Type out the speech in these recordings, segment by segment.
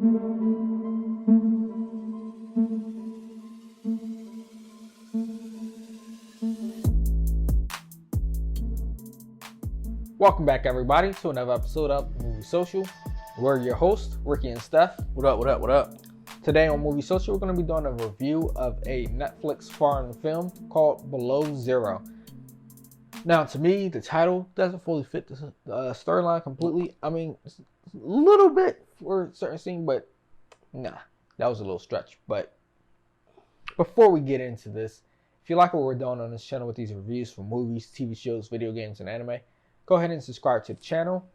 Welcome back, everybody, to another episode of Movie Social. We're your hosts, Ricky and Steph. What up? Today on Movie Social, we're going to be doing a review of a Netflix foreign film called Below Zero. Now, to me, the title doesn't fully fit the storyline completely. I mean, a little bit for a certain scene, but nah, that was a little stretch. But before we get into this, if you like what we're doing on this channel with these reviews for movies, TV shows, video games, and anime, go ahead and subscribe to the channel,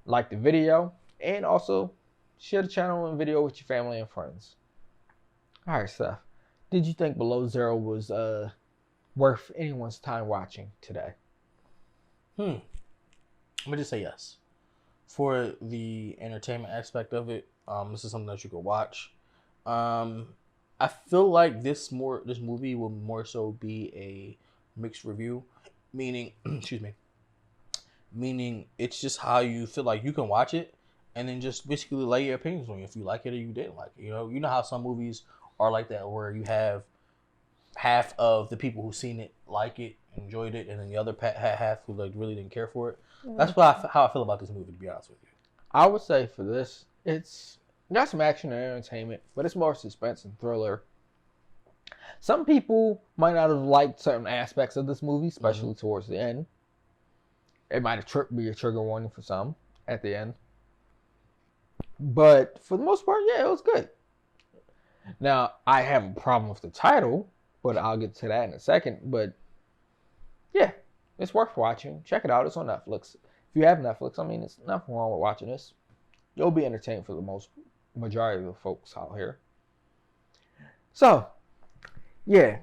like the video, and also share the channel and video with your family and friends. All right, Steph, did you think Below Zero was worth anyone's time watching today? I'm gonna just say yes. For the entertainment aspect of it, this is something that you could watch. I feel like this movie will more so be a mixed review, meaning, meaning it's just how you feel. Like you can watch it and then just basically lay your opinions on it if you like it or you didn't like it. You know how some movies are like that, where you have half of the people who've seen it like it, enjoyed it, and then the other half who like really didn't care for it. That's how I feel about this movie, to be honest with you. I would say for this, it's got some action and entertainment, but it's more suspense and thriller. Some people might not have liked certain aspects of this movie, especially towards the end. It might have be a trigger warning for some at the end. But for the most part, yeah, it was good. Now, I have a problem with the title, but I'll get to that in a second. But yeah, it's worth watching. Check it out. It's on Netflix. If you have Netflix, I mean, it's nothing wrong with watching this. You'll be entertained for the majority of the folks out here. So, yeah,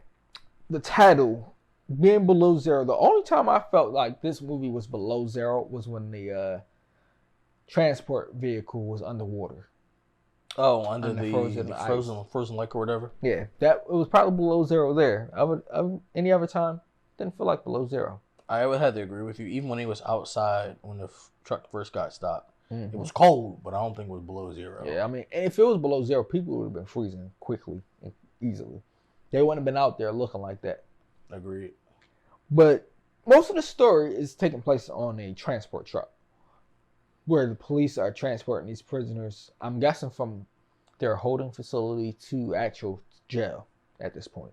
the title being Below Zero. The only time I felt like this movie was below zero was when the transport vehicle was underwater. Oh, under the frozen lake or whatever. Yeah, it was probably below zero there. Any other time, didn't feel like below zero. I would have to agree with you. Even when he was outside, when the truck first got stopped, it was cold, but I don't think it was below zero. Yeah, I mean, if it was below zero, people would have been freezing quickly and easily. They wouldn't have been out there looking like that. Agreed. But most of the story is taking place on a transport truck, where the police are transporting these prisoners, I'm guessing from their holding facility to actual jail at this point.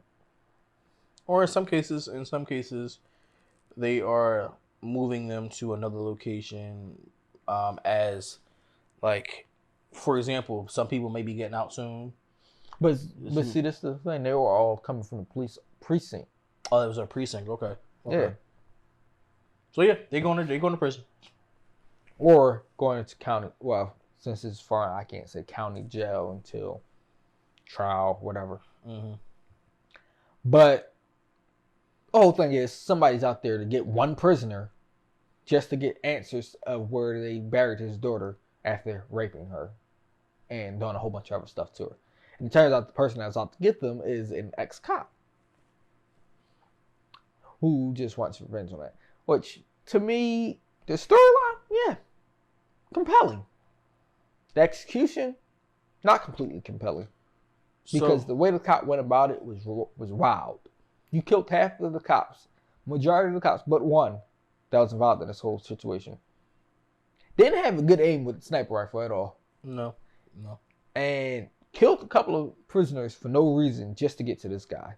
Or in some cases, they are moving them to another location as, like, for example, some people may be getting out soon. But see, this is the thing. They were all coming from the police precinct. Oh, it was a precinct. Okay. Yeah. So yeah, they're going to prison. Or going to county. Well, since it's foreign, I can't say county jail until trial, whatever. But the whole thing is somebody's out there to get one prisoner just to get answers of where they buried his daughter after raping her and doing a whole bunch of other stuff to her. And it turns out the person that's out to get them is an ex-cop who just wants revenge on that. Which, to me, the storyline, yeah, compelling. The execution, not completely compelling. Because the way the cop went about it was wild. You killed half of the cops, majority of the cops, but one that was involved in this whole situation. Didn't have a good aim with the sniper rifle at all. No. And killed a couple of prisoners for no reason just to get to this guy.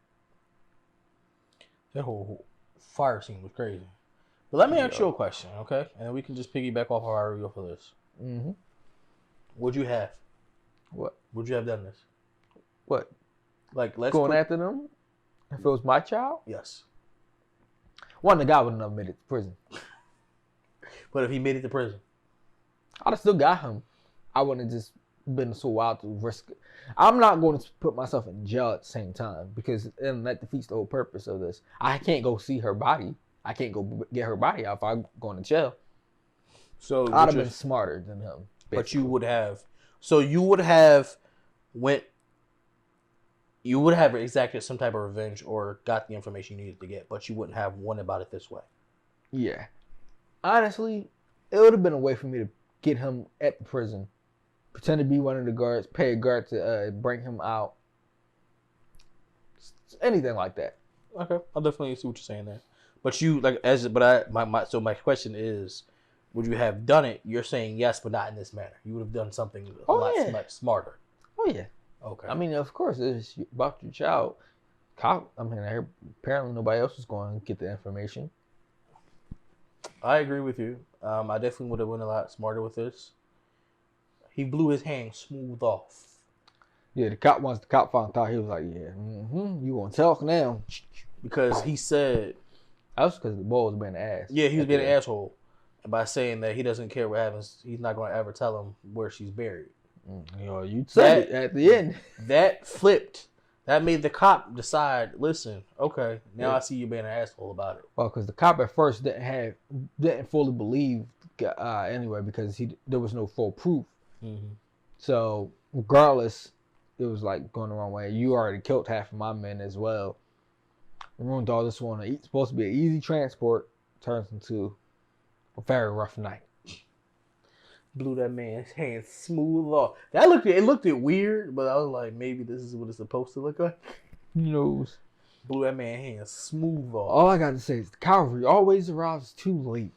That whole fire scene was crazy. But let me ask you a question, okay? And we can just piggyback off our review for this. What'd you have? What? Would you have done this? What? Like, let's going after them? If it was my child? Yes. One, the guy wouldn't have made it to prison. But if he made it to prison? I'd have still got him. I wouldn't have just been so wild to risk it. I'm not going to put myself in jail at the same time because then that defeats the whole purpose of this. I can't go see her body. I can't go get her body out if I'm going to jail. So I'd have been smarter than him. Basically. But you would have. So you would have exacted some type of revenge or got the information you needed to get, but you wouldn't have won about it this way. Yeah. Honestly, it would have been a way for me to get him at the prison pretend to be one of the guards, pay a guard to bring him out. Anything like that. Okay, I definitely see what you're saying there. But you like as but I my question is, would you have done it? You're saying yes, but not in this manner. You would have done something a lot much smarter. Oh yeah. Okay. I mean, of course, it's about your child. Apparently nobody else was going to get the information. I agree with you. I definitely would have went a lot smarter with this. He blew his hand smooth off. Yeah, once the cop found out, he was like, "Yeah, you gonna talk now?" Because he said that was because the boy was being an ass. Yeah, he was being an asshole by saying that he doesn't care what happens. He's not going to ever tell him where she's buried. You said it at the end. That flipped. That made the cop decide. Listen, okay, now I see you being an asshole about it. Well, because the cop at first didn't fully believe anyway because there was no full proof. Mm-hmm. So regardless, it was like going the wrong way. You already killed half of my men as well. Ruined all this one. Supposed to be an easy transport turns into a very rough night. Blew that man's hand smooth off. It looked weird, but I was like, maybe this is what it's supposed to look like. Who knows? Blew that man's hand smooth off. All I got to say is the cavalry always arrives too late.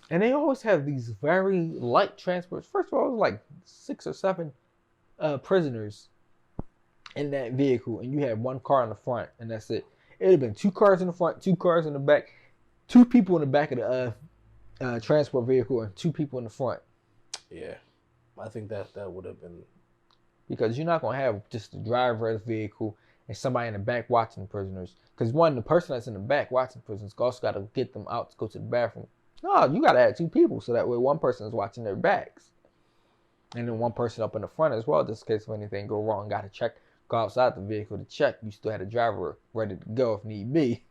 And they always have these very light transports. First of all, it was like 6 or 7 prisoners in that vehicle. And you had one car in the front, and that's it. It would have been 2 cars in the front, 2 cars in the back, 2 people in the back of the transport vehicle, and 2 people in the front. Yeah, I think that would have been... Because you're not going to have just the driver of the vehicle and somebody in the back watching the prisoners. Because the person that's in the back watching the prisoners also got to get them out to go to the bathroom. No, you got to have 2 people so that way one person is watching their backs. And then one person up in the front as well, just in case if anything go wrong, got to go outside the vehicle to check. You still had a driver ready to go if need be.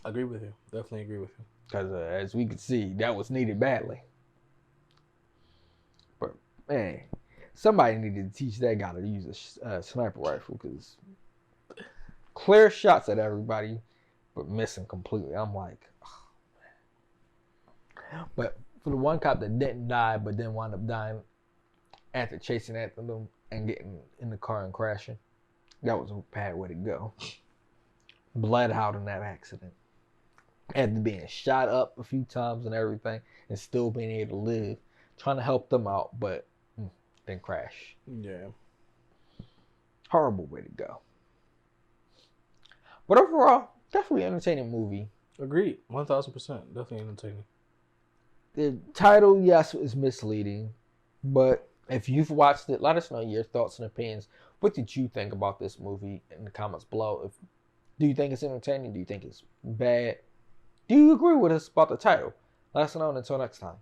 I agree with you. Definitely agree with you. Because as we could see, that was needed badly. But, man, somebody needed to teach that guy to use a sniper rifle because clear shots at everybody, but missing completely. I'm like, oh, man. But for the one cop that didn't die, but then wound up dying after chasing after them and getting in the car and crashing, that was a bad way to go. Bled out in that accident. After being shot up a few times and everything, and still being able to live. Trying to help them out, but then crash. Yeah. Horrible way to go. But overall, definitely entertaining movie. Agreed. 1,000%. Definitely entertaining. The title, yes, is misleading. But if you've watched it, let us know your thoughts and opinions. What did you think about this movie in the comments below? Do you think it's entertaining? Do you think it's bad? Do you agree with us about the title? Let us know, and until next time.